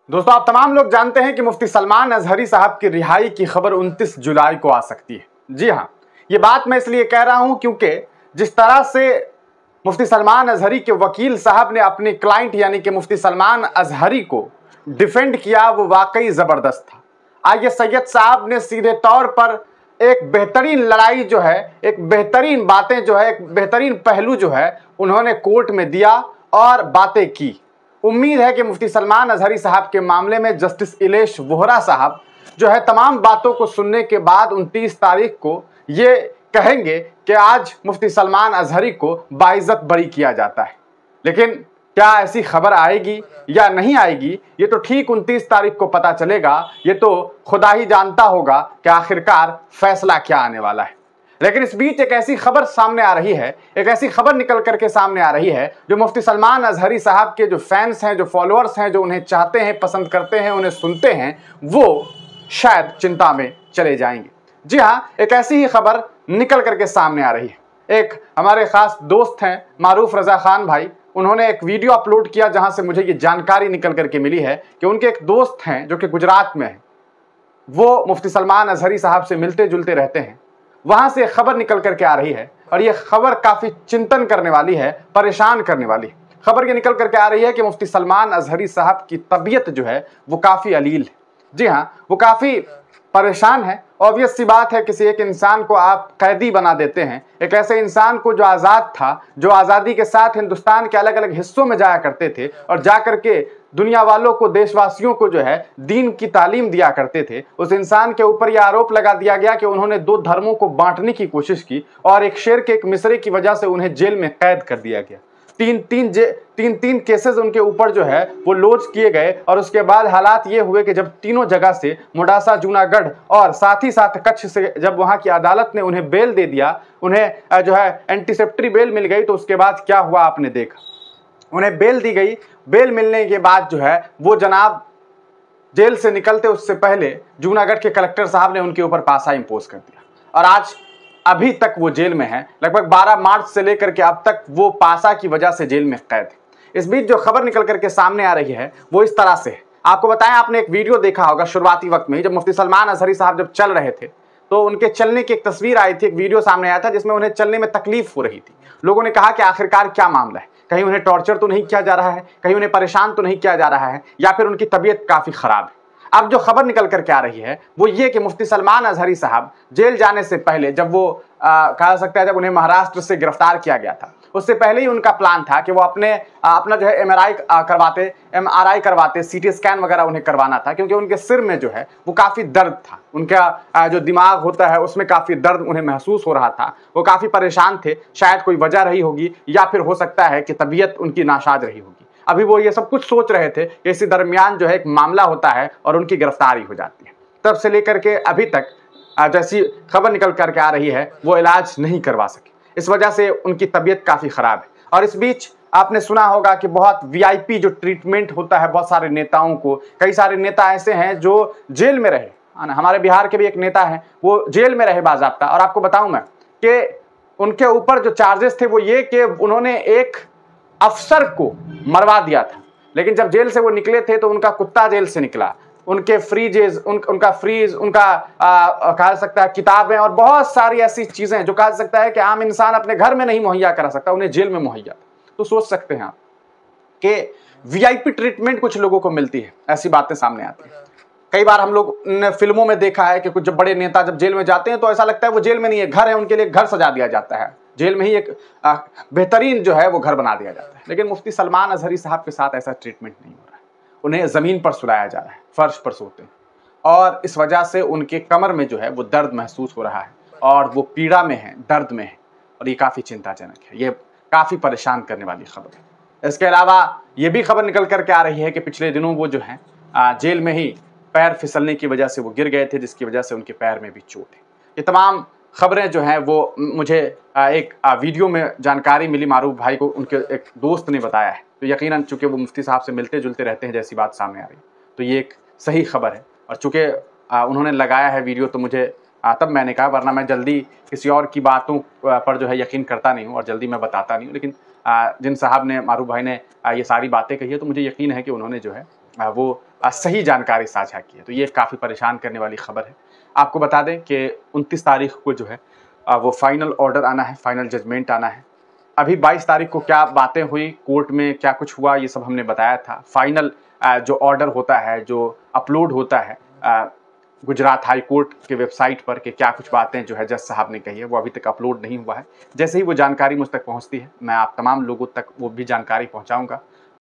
दोस्तों, आप तमाम लोग जानते हैं कि मुफ्ती सलमान अजहरी साहब की रिहाई की खबर 29 जुलाई को आ सकती है। जी हाँ, ये बात मैं इसलिए कह रहा हूं क्योंकि जिस तरह से मुफ्ती सलमान अजहरी के वकील साहब ने अपने क्लाइंट यानी कि मुफ्ती सलमान अजहरी को डिफेंड किया, वो वाकई जबरदस्त था। आइए, सैयद साहब ने सीधे तौर पर एक बेहतरीन लड़ाई जो है, एक बेहतरीन बातें जो है, एक बेहतरीन पहलू जो है उन्होंने कोर्ट में दिया और बातें की। उम्मीद है कि मुफ्ती सलमान अजहरी साहब के मामले में जस्टिस इलेश वोहरा साहब जो है तमाम बातों को सुनने के बाद 29 तारीख को ये कहेंगे कि आज मुफ्ती सलमान अजहरी को बाइज्जत बरी किया जाता है। लेकिन क्या ऐसी खबर आएगी या नहीं आएगी, ये तो ठीक 29 तारीख को पता चलेगा। ये तो खुदा ही जानता होगा कि आखिरकार फैसला क्या आने वाला है। लेकिन इस बीच एक ऐसी खबर सामने आ रही है, एक ऐसी खबर निकल करके सामने आ रही है जो मुफ्ती सलमान अजहरी साहब के जो फैंस हैं, जो फॉलोअर्स हैं, जो उन्हें चाहते हैं, पसंद करते हैं, उन्हें सुनते हैं, वो शायद चिंता में चले जाएंगे। जी हाँ, एक ऐसी ही खबर निकल करके सामने आ रही है। एक हमारे खास दोस्त हैं मारूफ रजा खान भाई, उन्होंने एक वीडियो अपलोड किया जहां से मुझे ये जानकारी निकल करके मिली है कि उनके एक दोस्त हैं जो कि गुजरात में है, वो मुफ्ती सलमान अजहरी साहब से मिलते जुलते रहते हैं। वहां से खबर निकल करके आ रही है और यह खबर काफी चिंतन करने वाली है, परेशान करने वाली है। खबर ये निकल करके आ रही है कि मुफ्ती सलमान अजहरी साहब की तबीयत जो है वो काफी अलील है। जी हाँ, वो काफी परेशान है। ऑब्वियस सी बात है, किसी एक इंसान को आप कैदी बना देते हैं, एक ऐसे इंसान को जो आज़ाद था, जो आज़ादी के साथ हिंदुस्तान के अलग अलग हिस्सों में जाया करते थे और जा करके दुनिया वालों को, देशवासियों को जो है दीन की तालीम दिया करते थे, उस इंसान के ऊपर यह आरोप लगा दिया गया कि उन्होंने दो धर्मों को बांटने की कोशिश की और एक शेर के एक मिसरे की वजह से उन्हें जेल में कैद कर दिया गया। तीन केसेस उनके ऊपर जो है वो लॉन्च किए गए और उसके बाद हालात ये हुए कि जब तीनों जगह से मोडासा, जूनागढ़ और साथ ही साथ कच्छ से जब वहां की अदालत ने उन्हें बेल दे दिया, उन्हें जो है एंटीसेप्टरी बेल मिल गई, तो उसके बाद क्या हुआ आपने देखा। उन्हें बेल दी गई। बेल मिलने के बाद जो है वो जनाब जेल से निकलते उससे पहले जूनागढ़ के कलेक्टर साहब ने उनके ऊपर पासा इंपोज कर दिया और आज अभी तक वो जेल में है। लगभग 12 मार्च से लेकर के अब तक वो पासा की वजह से जेल में कैद है। इस बीच जो खबर निकल करके सामने आ रही है वो इस तरह से है। आपको बताएं, आपने एक वीडियो देखा होगा शुरुआती वक्त में ही, जब मुफ्ती सलमान अजहरी साहब जब चल रहे थे तो उनके चलने की एक तस्वीर आई थी, एक वीडियो सामने आया था जिसमें उन्हें चलने में तकलीफ हो रही थी। लोगों ने कहा कि आखिरकार क्या मामला है, कहीं उन्हें टॉर्चर तो नहीं किया जा रहा है, कहीं उन्हें परेशान तो नहीं किया जा रहा है, या फिर उनकी तबीयत काफी खराब है। अब जो खबर निकल करके आ रही है वो ये कि मुफ्ती सलमान अजहरी साहब जेल जाने से पहले, जब वो कहा सकता है जब उन्हें महाराष्ट्र से गिरफ्तार किया गया था, उससे पहले ही उनका प्लान था कि वो अपना जो है एमआरआई करवाते, सीटी स्कैन वगैरह उन्हें करवाना था, क्योंकि उनके सिर में जो है वो काफ़ी दर्द था। उनका जो दिमाग होता है उसमें काफ़ी दर्द उन्हें महसूस हो रहा था। वो काफ़ी परेशान थे, शायद कोई वजह रही होगी या फिर हो सकता है कि तबीयत उनकी नासाज रही होगी। अभी वो ये सब कुछ सोच रहे थे कि इसी दरमियान जो है एक मामला होता है और उनकी गिरफ्तारी हो जाती है। तब से लेकर के अभी तक जैसी खबर निकल करके आ रही है वो इलाज नहीं करवा सके, इस वजह से उनकी तबीयत काफ़ी ख़राब है। और इस बीच आपने सुना होगा कि बहुत वीआईपी जो ट्रीटमेंट होता है बहुत सारे नेताओं को, कई सारे नेता ऐसे हैं जो जेल में रहे। हमारे बिहार के भी एक नेता हैं, वो जेल में रहे बाज़ाब्ता, और आपको बताऊं मैं कि उनके ऊपर जो चार्जेस थे वो ये कि उन्होंने एक अफसर को मरवा दिया था, लेकिन जब जेल से वो निकले थे तो उनका कुत्ता जेल से निकला। उनके फ्रीजेस, उनका फ्रीज, उनका कहा सकता है किताबें और बहुत सारी ऐसी चीजें जो कहा सकता है कि आम इंसान अपने घर में नहीं मुहैया करा सकता, उन्हें जेल में मुहैया। तो सोच सकते हैं आप कि वीआईपी ट्रीटमेंट कुछ लोगों को मिलती है, ऐसी बातें सामने आती हैं। कई बार हम लोग ने फिल्मों में देखा है कि कुछ जब बड़े नेता जब जेल में जाते हैं तो ऐसा लगता है वो जेल में नहीं है, घर है, उनके लिए घर सजा दिया जाता है, जेल में ही एक बेहतरीन जो है वो घर बना दिया जाता है। लेकिन मुफ्ती सलमान अजहरी साहब के साथ ऐसा ट्रीटमेंट नहीं हो रहा है। उन्हें ज़मीन पर सुलाया जा रहा है, फर्श पर सोते हैं, और इस वजह से उनके कमर में जो है वो दर्द महसूस हो रहा है और वो पीड़ा में है, दर्द में है, और ये काफ़ी चिंताजनक है। ये काफ़ी परेशान करने वाली खबर है। इसके अलावा ये भी खबर निकल करके आ रही है कि पिछले दिनों वो जो है जेल में ही पैर फिसलने की वजह से वो गिर गए थे, जिसकी वजह से उनके पैर में भी चोट है। ये तमाम खबरें जो हैं वो मुझे एक वीडियो में जानकारी मिली, मारूफ भाई को उनके एक दोस्त ने बताया है। तो यकीनन चूँकि वो मुफ्ती साहब से मिलते जुलते रहते हैं, जैसी बात सामने आ रही, तो ये एक सही खबर है। और चूँकि उन्होंने लगाया है वीडियो तो मुझे तब मैंने कहा, वरना मैं जल्दी किसी और की बातों पर जो है यकीन करता नहीं हूँ और जल्दी मैं बताता नहीं हूँ। लेकिन जिन साहब ने, मारूफ भाई ने ये सारी बातें कही है, तो मुझे यकीन है कि उन्होंने जो है वो सही जानकारी साझा की है। तो ये काफ़ी परेशान करने वाली खबर है। आपको बता दें कि 29 तारीख को जो है वो फाइनल ऑर्डर आना है, फाइनल जजमेंट आना है। अभी 22 तारीख को क्या बातें हुई, कोर्ट में क्या कुछ हुआ, ये सब हमने बताया था। फाइनल जो ऑर्डर होता है, जो अपलोड होता है गुजरात हाई कोर्ट के वेबसाइट पर कि क्या कुछ बातें जो है जज साहब ने कही है, वो अभी तक अपलोड नहीं हुआ है। जैसे ही वो जानकारी मुझ तक पहुंचती है, मैं आप तमाम लोगों तक वो भी जानकारी पहुंचाऊंगा।